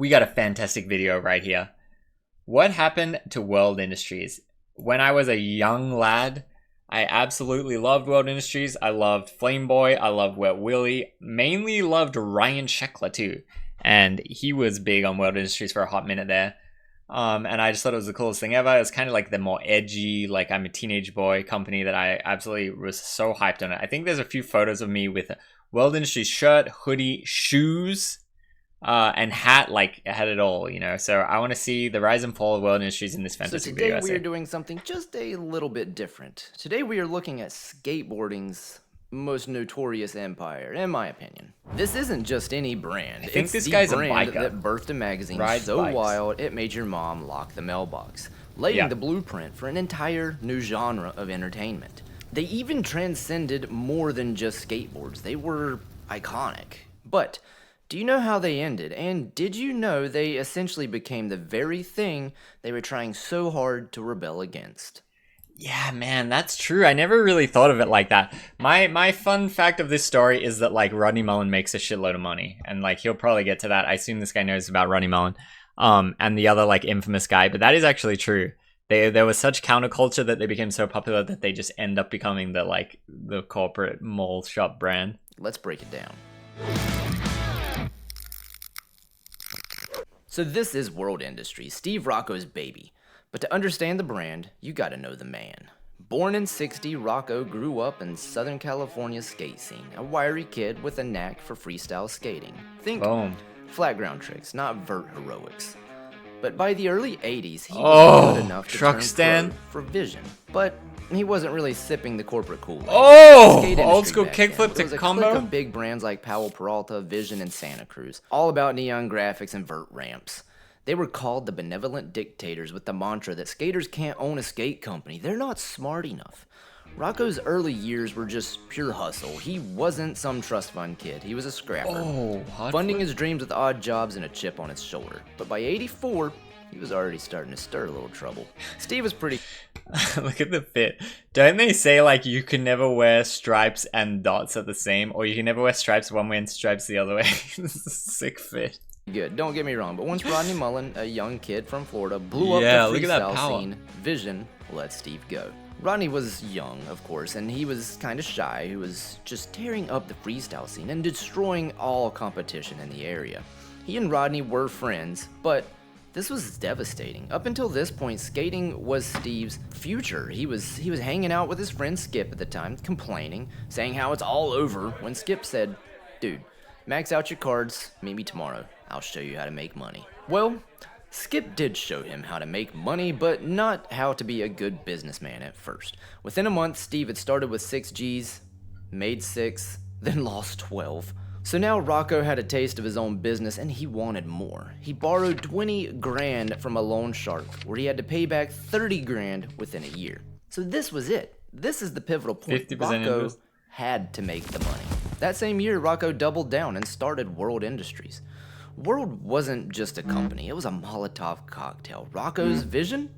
we got a fantastic video right here. What happened to World Industries? When I was a young lad, I absolutely loved World Industries. I loved Flame Boy. I loved Wet Willie. Mainly loved Ryan Sheckler too. And he was big on World Industries for a hot minute there. And I just thought it was the coolest thing ever. It was kind of like the more edgy, like I'm a teenage boy company that I absolutely was so hyped on it. I think there's a few photos of me with a World Industries shirt, hoodie, shoes, and hat. Like I had it all, you know. So I want to see the rise and fall of World Industries in this fantastic video. So today we are doing something just a little bit different. Today we are looking at skateboarding's most notorious empire, in my opinion. This isn't just any brand. I think this guy's a brand biker. that birthed a magazine so wild it made your mom lock the mailbox, laying the blueprint for an entire new genre of entertainment. They even transcended more than just skateboards. They were iconic. But do you know how they ended? And did you know they essentially became the very thing they were trying so hard to rebel against? Yeah, man, that's true. I never really thought of it like that. My fun fact of this story is that like Rodney Mullen makes a shitload of money, and like he'll probably get to that. I assume this guy knows about Rodney Mullen, and the other like infamous guy. But that is actually true. There was such counterculture that they became so popular that they just end up becoming the corporate mall shop brand. Let's break it down. So this is World Industries, Steve Rocco's baby. But to understand the brand, you gotta know the man. Born in '60, Rocco grew up in Southern California's skate scene, a wiry kid with a knack for freestyle skating. Think flat ground tricks, not vert heroics. But by the early '80s, he was good enough to turn pro for Vision. But he wasn't really sipping the corporate Kool-Aid. Old school kickflip to combo. Of big brands like Powell Peralta, Vision, and Santa Cruz, all about neon graphics and vert ramps. They were called the benevolent dictators with the mantra that skaters can't own a skate company. They're not smart enough. Rocco's early years were just pure hustle. He wasn't some trust fund kid. He was a scrapper, funding his dreams with odd jobs and a chip on his shoulder. But by '84, he was already starting to stir a little trouble. Steve was pretty... Look at the fit. Don't they say like you can never wear stripes and dots at the same, or you can never wear stripes one way and stripes the other way? This is a sick fit. Good, don't get me wrong, but once Rodney Mullen, a young kid from Florida, blew up the freestyle scene, Vision let Steve go. Rodney was young, of course, and he was kind of shy. He was just tearing up the freestyle scene and destroying all competition in the area. He and Rodney were friends, but this was devastating. Up until this point, skating was Steve's future. He was hanging out with his friend Skip at the time, complaining, saying how it's all over, when Skip said, "Dude, max out your cards, meet me tomorrow. I'll show you how to make money." Well, Skip did show him how to make money, but not how to be a good businessman at first. Within a month, Steve had started with 6 G's, made 6, then lost 12. So now Rocco had a taste of his own business and he wanted more. He borrowed 20 grand from a loan shark where he had to pay back 30 grand within a year. So this was it. This is the pivotal point. Rocco had to make the money. That same year, Rocco doubled down and started World Industries. World wasn't just a company, it was a Molotov cocktail. Rocco's vision?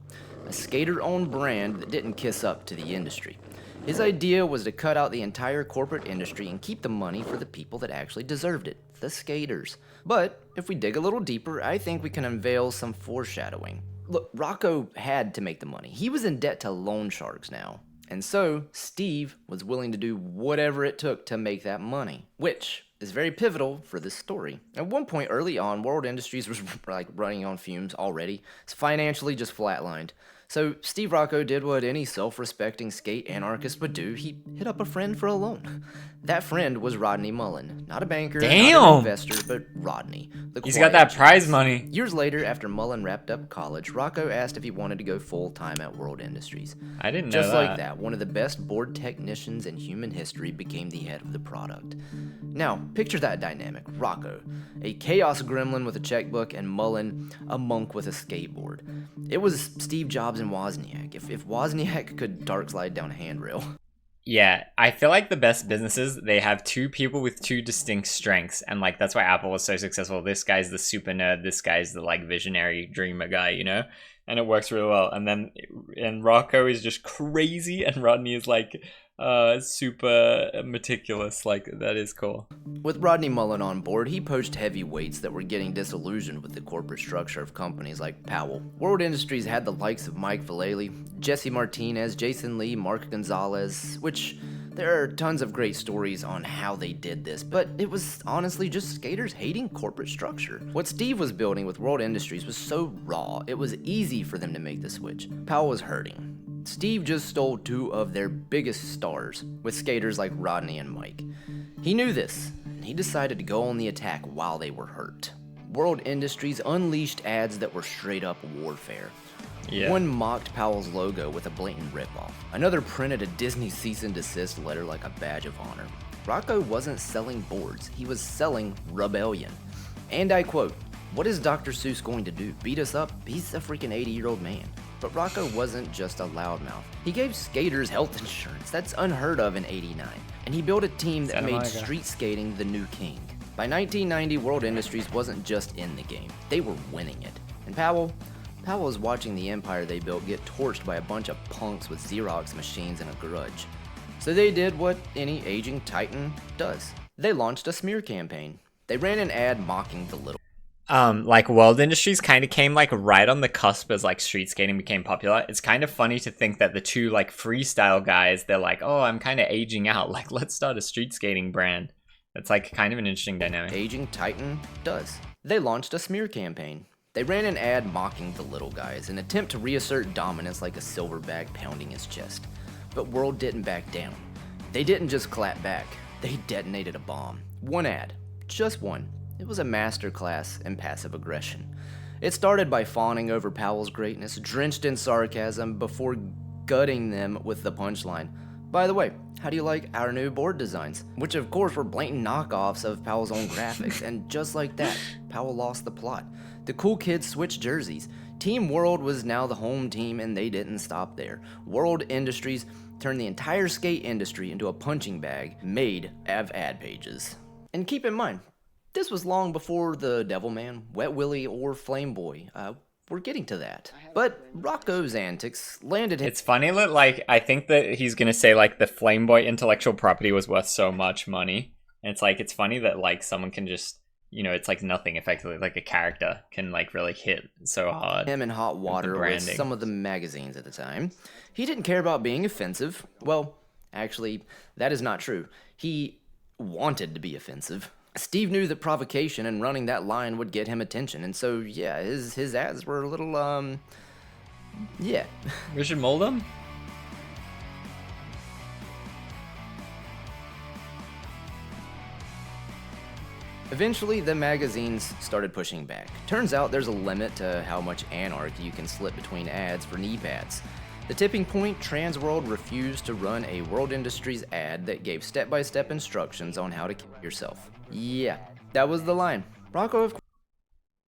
A skater-owned brand that didn't kiss up to the industry. His idea was to cut out the entire corporate industry and keep the money for the people that actually deserved it, the skaters. But if we dig a little deeper, I think we can unveil some foreshadowing. Look, Rocco had to make the money. He was in debt to loan sharks now. And so, Steve was willing to do whatever it took to make that money, which is very pivotal for this story. At one point early on, World Industries was like running on fumes already. It's financially just flatlined. So Steve Rocco did what any self-respecting skate anarchist would do. He hit up a friend for a loan. That friend was Rodney Mullen. Not a banker, not an investor, but Rodney. He's got that prize money. Years later, after Mullen wrapped up college, Rocco asked if he wanted to go full-time at World Industries. I didn't know that. Just like that, one of the best board technicians in human history became the head of the product. Now, picture that dynamic. Rocco, a chaos gremlin with a checkbook, and Mullen, a monk with a skateboard. It was Steve Jobs and Wozniak. If Wozniak could dark slide down a handrail. Yeah, I feel like the best businesses, they have two people with two distinct strengths, and like that's why Apple was so successful. This guy's the super nerd, this guy's the like visionary dreamer guy, you know? And it works really well. And Rocco is just crazy, and Rodney is like Super meticulous. Like, that is cool. With Rodney Mullen on board, he poached heavyweights that were getting disillusioned with the corporate structure of companies like Powell. World Industries had the likes of Mike Vallely, Jesse Martinez, Jason Lee, Mark Gonzalez, which there are tons of great stories on how they did this, but it was honestly just skaters hating corporate structure. What Steve was building with World Industries was so raw, it was easy for them to make the switch. Powell was hurting. Steve just stole two of their biggest stars, with skaters like Rodney and Mike. He knew this, and he decided to go on the attack while they were hurt. World Industries unleashed ads that were straight up warfare. Yeah. One mocked Powell's logo with a blatant ripoff. Another printed a Disney cease and desist letter like a badge of honor. Roco wasn't selling boards, he was selling rebellion. And I quote, "What is Dr. Seuss going to do? Beat us up? He's a freaking 80-year-old man." But Roco wasn't just a loudmouth. He gave skaters health insurance. That's unheard of in '89. And he built a team that made street skating the new king. By 1990, World Industries wasn't just in the game. They were winning it. And Powell was watching the empire they built get torched by a bunch of punks with Xerox machines and a grudge. So they did what any aging titan does. They launched a smear campaign. They ran an ad mocking the little. Like World Industries kind of came like right on the cusp as like street skating became popular. It's kind of funny to think that the two like freestyle guys, they're like, oh, I'm kind of aging out. Like, let's start a street skating brand. It's like kind of an interesting dynamic. Aging titan does. They launched a smear campaign. They ran an ad mocking the little guys, an attempt to reassert dominance like a silverback pounding his chest. But World didn't back down. They didn't just clap back. They detonated a bomb. One ad. Just one. It was a masterclass in passive aggression. It started by fawning over Powell's greatness, drenched in sarcasm, before gutting them with the punchline. By the way, how do you like our new board designs? Which of course were blatant knockoffs of Powell's own graphics, and just like that, Powell lost the plot. The cool kids switched jerseys. Team World was now the home team, and they didn't stop there. World Industries turned the entire skate industry into a punching bag made of ad pages. And keep in mind, this was long before the Devilman, Wet Willie, or Flame Boy. We're getting to that. But Roco's antics landed him. It's funny that, like, I think that he's gonna say, like, the Flame Boy intellectual property was worth so much money. And it's like, it's funny that, like, someone can just, you know, it's like nothing effectively. Like, a character can, like, really hit so hard. Him in hot water with some of the magazines at the time. He didn't care about being offensive. Well, actually, that is not true. He wanted to be offensive. Steve knew that provocation and running that line would get him attention, and so, yeah, his ads were a little, yeah. We should mold them? Eventually, the magazines started pushing back. Turns out there's a limit to how much anarchy you can slip between ads for knee pads. The tipping point, Transworld refused to run a World Industries ad that gave step-by-step instructions on how to kill yourself. Yeah, that was the line. Roco, of course.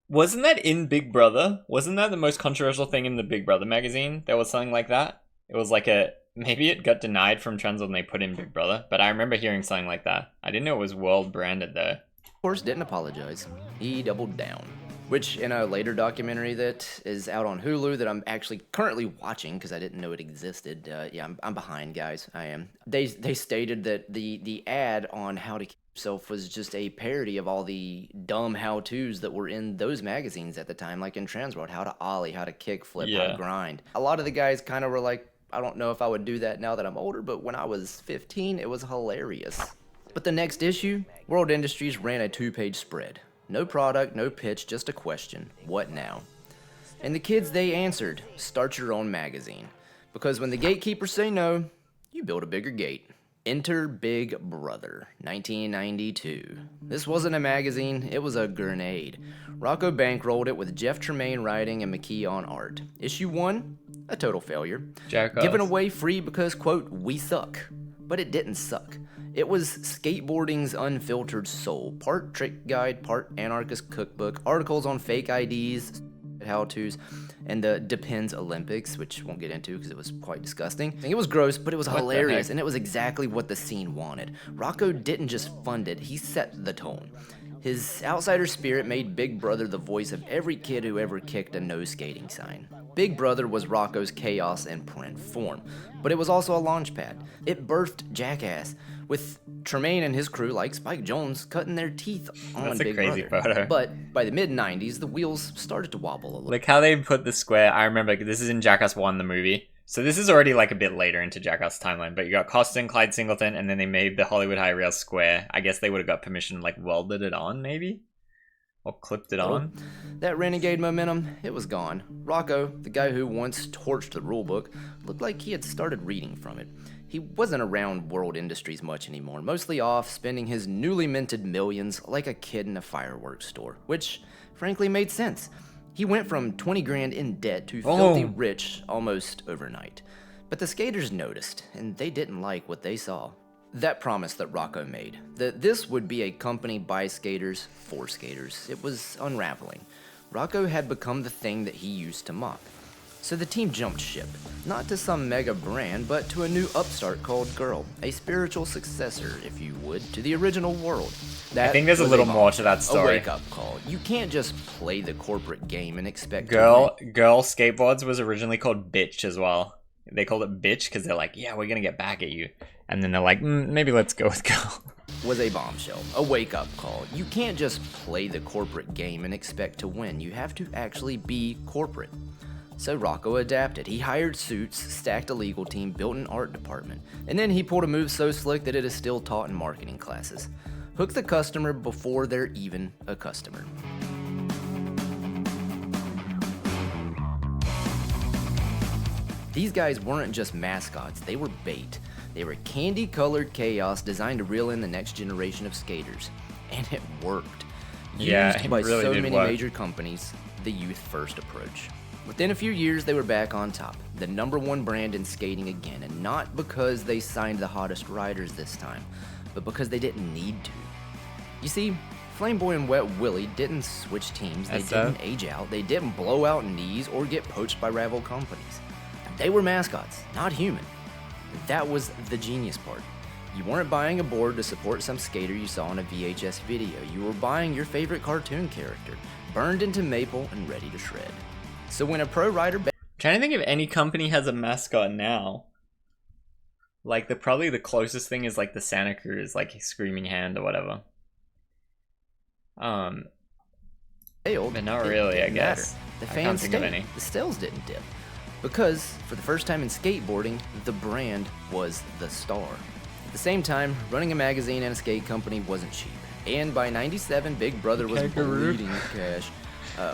Wasn't that in Big Brother? Wasn't that the most controversial thing in the Big Brother magazine? There was something like that? It was like maybe it got denied from Transworld and they put in Big Brother, but I remember hearing something like that. I didn't know it was World branded though. Of course, didn't apologize. He doubled down. Which, in a later documentary that is out on Hulu that I'm actually currently watching because I didn't know it existed. Yeah, I'm behind, guys. I am. They stated that the ad on how to kill yourself was just a parody of all the dumb how-tos that were in those magazines at the time, like in Transworld, how to ollie, how to kickflip, how to grind. A lot of the guys kind of were like, I don't know if I would do that now that I'm older, but when I was 15, it was hilarious. But the next issue, World Industries ran a 2-page spread. No product, no pitch, just a question. What now? And the kids, they answered, start your own magazine. Because when the gatekeepers say no, you build a bigger gate. Enter Big Brother, 1992. This wasn't a magazine, it was a grenade. Roco bankrolled it with Jeff Tremaine writing and McKee on art. Issue 1, a total failure. Given away free because, quote, we suck. But it didn't suck. It was skateboarding's unfiltered soul. Part trick guide, part anarchist cookbook, articles on fake IDs, how-tos, and the Depends Olympics, which won't get into because it was quite disgusting. It was gross, but it was hilarious, and it was exactly what the scene wanted. Roco didn't just fund it, he set the tone. His outsider spirit made Big Brother the voice of every kid who ever kicked a no skating sign. Big Brother was Rocco's chaos in print form, but it was also a launch pad. It birthed Jackass, with Tremaine and his crew, like Spike Jonze, cutting their teeth on That's a Big crazy Brother. photo. But by the mid-90s, the wheels started to wobble a little. Like how they put the square. I remember this is in Jackass 1, the movie. So this is already like a bit later into Jackass timeline. But you got Costin, Clyde Singleton, and then they made the Hollywood High Rail square. I guess they would have got permission, like welded it on, maybe? Or clipped it on. That renegade momentum, it was gone. Rocco, the guy who once torched the rulebook, looked like he had started reading from it. He wasn't around World Industries much anymore, mostly off spending his newly minted millions like a kid in a fireworks store, which frankly made sense. He went from 20 grand in debt to filthy rich almost overnight. But the skaters noticed, and they didn't like what they saw. That promise that Rocco made, that this would be a company by skaters for skaters, it was unraveling. Rocco had become the thing that he used to mock. So the team jumped ship, not to some mega brand, but to a new upstart called Girl, a spiritual successor, if you would, to the original world. I think there's a little more to that story. A wake-up call. You can't just play the corporate game and expect Girl Skateboards was originally called Bitch as well. They called it Bitch because they're like, yeah, we're gonna get back at you. And then they're like, maybe let's go with Girl. Was a bombshell, a wake-up call. You can't just play the corporate game and expect to win. You have to actually be corporate. So Rocco adapted. He hired suits, stacked a legal team, built an art department, and then he pulled a move so slick that it is still taught in marketing classes. Hook the customer before they're even a customer. These guys weren't just mascots, they were bait. They were candy-colored chaos designed to reel in the next generation of skaters. And it worked. Used by so many major companies, the youth-first approach. Within a few years, they were back on top, the #1 brand in skating again, and not because they signed the hottest riders this time, but because they didn't need to. You see, Flameboy and Wet Willie didn't switch teams, they didn't age out, they didn't blow out knees or get poached by rival companies. They were mascots, not human. That was the genius part. You weren't buying a board to support some skater you saw in a VHS video, you were buying your favorite cartoon character, burned into maple and ready to shred. So when a pro rider... Trying to think if any company has a mascot now. Like, probably the closest thing is like the Santa Cruz, like Screaming Hand or whatever. But not really, I guess. The fans stayed. The sales didn't dip. Because, for the first time in skateboarding, the brand was the star. At the same time, running a magazine and a skate company wasn't cheap. And by '97, Big Brother was bleeding cash.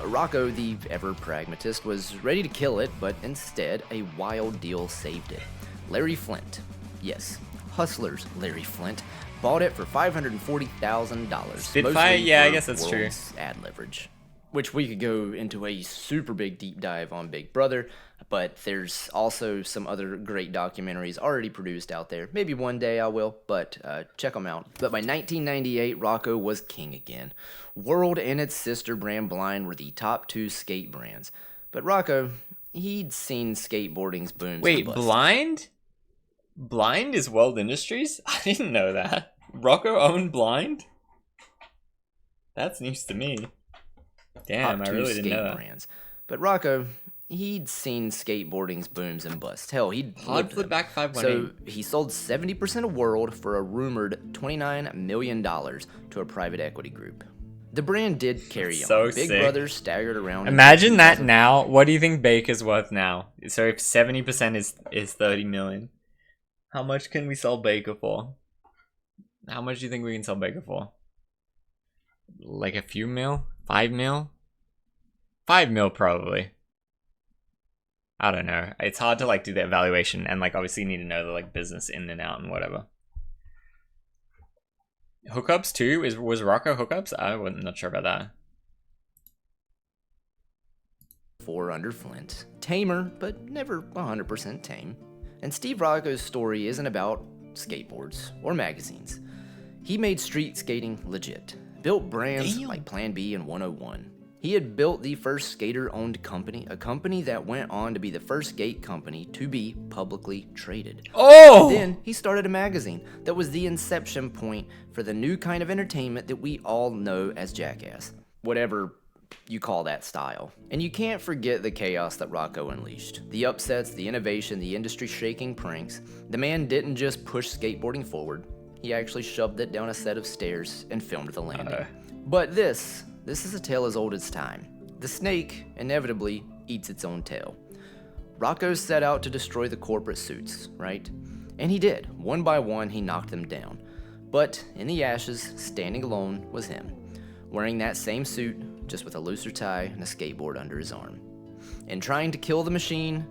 Rocco, the ever-pragmatist, was ready to kill it, but instead, a wild deal saved it. Larry Flynt, yes, Hustler's Larry Flynt, bought it for $540,000. Spitfire? Yeah, I guess that's true. Ad leverage. Which we could go into a super big deep dive on Big Brother, but there's also some other great documentaries already produced out there. Maybe one day I will, but check them out. But by 1998, Rocco was king again. World and its sister brand Blind were the top 2 skate brands. But Rocco, he'd seen skateboarding's booms. Wait, Blind? Blind is World Industries? I didn't know that. Rocco owned Blind? That's news to me. Damn, I really didn't know that. Brands. But Rocco, he'd seen skateboarding's booms and busts. Hell, he'd Hard flip back 518. So he sold 70% of World for a rumored $29 million to a private equity group. The brand did carry on. So Big sick. Brother staggered around. Imagine that now. What do you think Baker's worth now? So if 70% is 30 million, how much can we sell Baker for? How much do you think we can sell Baker for? Like a few mil? 5 mil? 5 mil probably. I don't know. It's hard to like do the evaluation and like obviously you need to know the like business in and out and whatever. Hookups too? Was Rocco hookups? I'm not sure about that. 4 under Flint. Tamer, but never 100% tame. And Steve Rocco's story isn't about skateboards or magazines. He made street skating legit. Built brands like Plan B and 101. He had built the first skater-owned company, a company that went on to be the first skate company to be publicly traded. Oh! And then he started a magazine that was the inception point for the new kind of entertainment that we all know as Jackass. Whatever You call that style. And you can't forget the chaos that Roco unleashed. The upsets, the innovation, the industry-shaking pranks. The man didn't just push skateboarding forward. He actually shoved it down a set of stairs and filmed the landing. But this is a tale as old as time. The snake, inevitably, eats its own tail. Roco set out to destroy the corporate suits, right? And he did. One by one, he knocked them down. But in the ashes, standing alone, was him, wearing that same suit, just with a looser tie and a skateboard under his arm. And trying to kill the machine,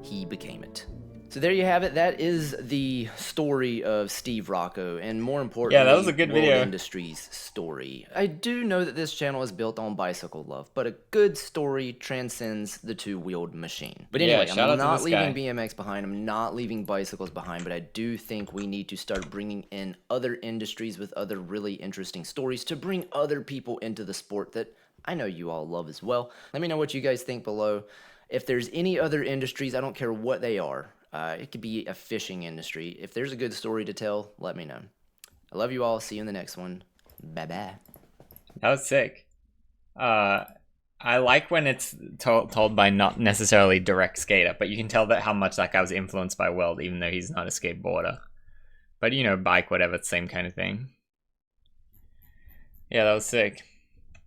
he became it. So there you have it. That is the story of Steve Roco, and more importantly, that was a good video. World Industries story. I do know that this channel is built on bicycle love, but a good story transcends the two-wheeled machine. But anyway, I'm not leaving BMX behind. I'm not leaving bicycles behind, but I do think we need to start bringing in other industries with other really interesting stories to bring other people into the sport that I know you all love as well. Let me know what you guys think below. If there's any other industries, I don't care what they are. It could be a fishing industry. If there's a good story to tell, let me know. I love you all. See you in the next one. Bye-bye. That was sick. I like when it's told by not necessarily direct skater, but you can tell that how much that guy was influenced by Weld, even though he's not a skateboarder. But, you know, bike, whatever, it's the same kind of thing. Yeah, that was sick.